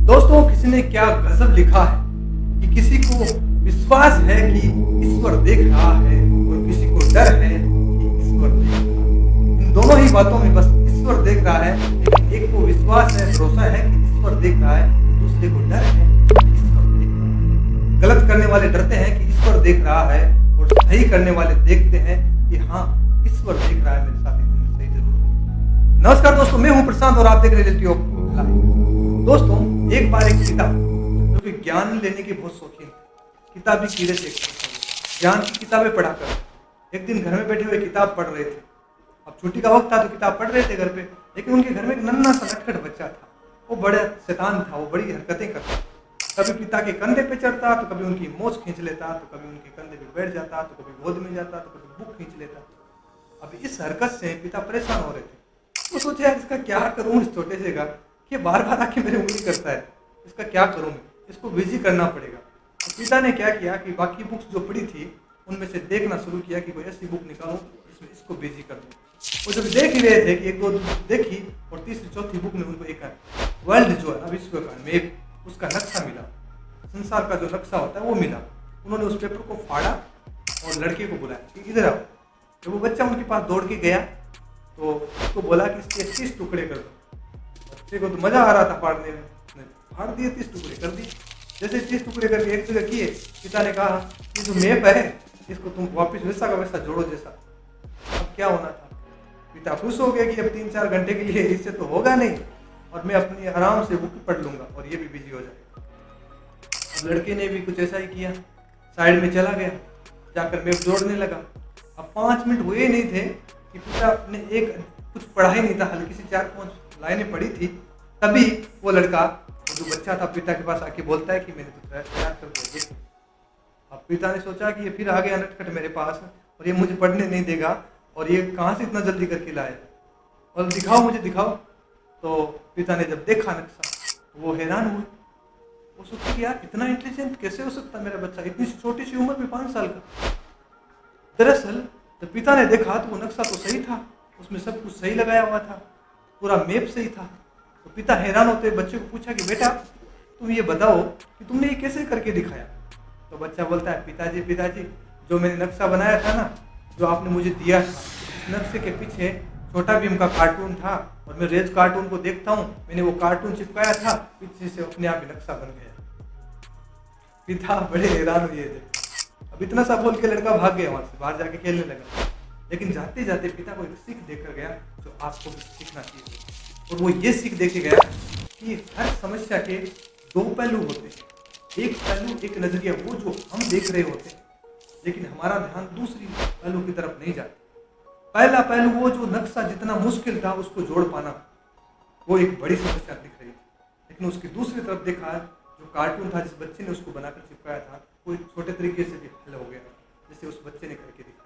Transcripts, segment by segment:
दोस्तों, किसी ने क्या गजब लिखा है कि किसी को विश्वास है कि ईश्वर देख रहा है और किसी को डर है कि ईश्वर देख रहा है। इन दोनों ही बातों में बस ईश्वर देख रहा है, लेकिन एक को विश्वास है, भरोसा है कि ईश्वर देख रहा है, दूसरे को डर है कि ईश्वर देख रहा है। गलत करने वाले डरते हैं कि ईश्वर देख रहा है और सही करने वाले देखते हैं कि हाँ, ईश्वर देख रहा है, मेरे साथ सही जरूर हो। नमस्कार दोस्तों, मैं हूं प्रशांत और आप देख रहे हैं रियलिटी ऑफ लाइफ। दोस्तों, एक बार एक पिता जो कि ज्ञान लेने के बहुत शौकीन थे, किताबी कीड़े से ज्ञान की किताबें पढ़ा कर एक दिन घर में बैठे हुए किताब पढ़ रहे थे। अब छुट्टी का वक्त था तो किताब पढ़ रहे थे घर पे, लेकिन उनके घर में एक नन्हा सा नटखट बच्चा था। वो बड़ा शैतान था, वो बड़ी हरकतें करता। कभी पिता के कंधे पे चढ़ता तो कभी उनकी मोछ खींच लेता, तो कभी उनके कंधे पे बैठ जाता, तो कभी गोद में जाता, तो कभी बुक खींच लेता। अब इस हरकत से पिता परेशान हो रहे थे। वो सोचे यार, इसका क्या करूं इस छोटे से का, कि बार बार आके मेरी उंगली करता है, इसका क्या करूं मैं, इसको बिजी करना पड़ेगा। तो पिता ने क्या किया कि बाकी बुक्स जो पड़ी थी उनमें से देखना शुरू किया कि कोई ऐसी बुक निकालूं जिसमें इसको बिजी कर दूं। वो जब देख ही रहे थे कि एक दो देखी और तीसरी चौथी बुक में उनको एक वर्ल्ड जो है विश्व का मैप, उसका नक्शा मिला, संसार का जो नक्शा होता है वो मिला। उन्होंने उस पेपर को फाड़ा और लड़के को बुलाया कि इधर आओ। जब वो बच्चा उनके पास दौड़ के गया तो उसको बोला कि इसके 30 टुकड़े कर दो। बच्चे को तो मजा आ रहा था फाड़ने में, फाड़ दिए, 30 टुकड़े कर दिए। जैसे 30 टुकड़े करके एक जगह किए, पिता ने कहा कि जो मैप है इसको तुम वापस वैसा का वैसा जोड़ो जैसा। अब क्या होना था, पिता खुश हो गया कि अब 3-4 घंटे के लिए इससे तो होगा नहीं और मैं अपनी आराम से बुक पढ़ लूंगा और ये भी बिजी हो जाएगा। अब लड़के ने भी कुछ ऐसा ही किया, साइड में चला गया, जाकर मैप जोड़ने लगा। अब 5 मिनट हुए नहीं थे कि पिता ने एक कुछ पढ़ा ही नहीं था, हल्की सी 4-5 लाइनें पढ़ी थी, तभी वो लड़का जो बच्चा था पिता के पास आके बोलता है कि मैंने तो तैयार कर दिया। अब पिता ने सोचा कि ये फिर आ गया नटखट मेरे पास और ये मुझे पढ़ने नहीं देगा और ये कहाँ से इतना जल्दी करके लाया, और दिखाओ मुझे दिखाओ। तो पिता ने जब देखा नक्शा वो हैरान हुए। वो सोचे कि यार, इतना इंटेलिजेंट कैसे हो सकता मेरा बच्चा, इतनी छोटी सी उम्र में 5 साल का। दरअसल जब पिता ने देखा तो वो नक्शा तो सही था, उसमें सब कुछ सही लगाया हुआ था, पूरा मैप सही था। तो पिता हैरान होते बच्चे को पूछा कि बेटा, तुम ये बताओ कि तुमने ये कैसे करके दिखाया। तो बच्चा बोलता है, पिताजी जो मैंने नक्शा बनाया था ना, जो आपने मुझे दिया था, उस नक्शे के पीछे छोटा भीम का कार्टून था और मैं रोज कार्टून को देखता हूँ, मैंने वो कार्टून चिपकाया था, पीछे से अपने आप ही नक्शा बन गया। पिता बड़े हैरान हुए थे। अब इतना सा बोल के लड़का भाग गया, वहां से बाहर जाके खेलने लगा। लेकिन जाते जाते पिता को एक सीख देकर गया जो आपको भी सीखना चाहिए, और वो ये सीख देके गया कि हर समस्या के 2 पहलू होते हैं। एक पहलू, एक नजरिया, वो जो हम देख रहे होते हैं, लेकिन हमारा ध्यान दूसरी पहलू की तरफ नहीं जाता। पहला पहलू वो जो नक्शा जितना मुश्किल था उसको जोड़ पाना, वो एक बड़ी समस्या दिख रही थी। लेकिन उसकी दूसरी तरफ देखा, जो कार्टून था जिस बच्चे ने उसको बनाकर चिपकाया था, वो एक छोटे तरीके से भी हल हो गया, जैसे उस बच्चे ने करके दिखाया।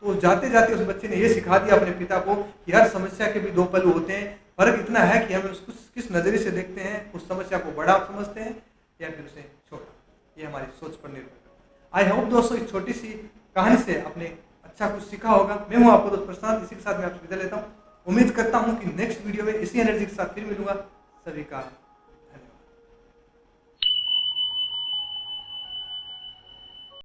तो जाते जाते उस बच्चे ने ये सिखा दिया अपने पिता को कि हर समस्या के भी 2 पहलू होते हैं। फर्क इतना है कि हम उसको किस नजरिए से देखते हैं, उस समस्या को बड़ा समझते हैं या फिर उसे छोटा। ये हमारी सोच पर निर्भर करता है। आई होप दोस्तों, इस छोटी सी कहानी से आपने अच्छा कुछ सीखा होगा। मैं हूँ आपको दोस्त प्रशांत, इसी के साथ मैं आपसे विदा लेता हूँ। उम्मीद करता हूँ कि नेक्स्ट वीडियो में इसी एनर्जी के साथ फिर मिलूंगा। सभी का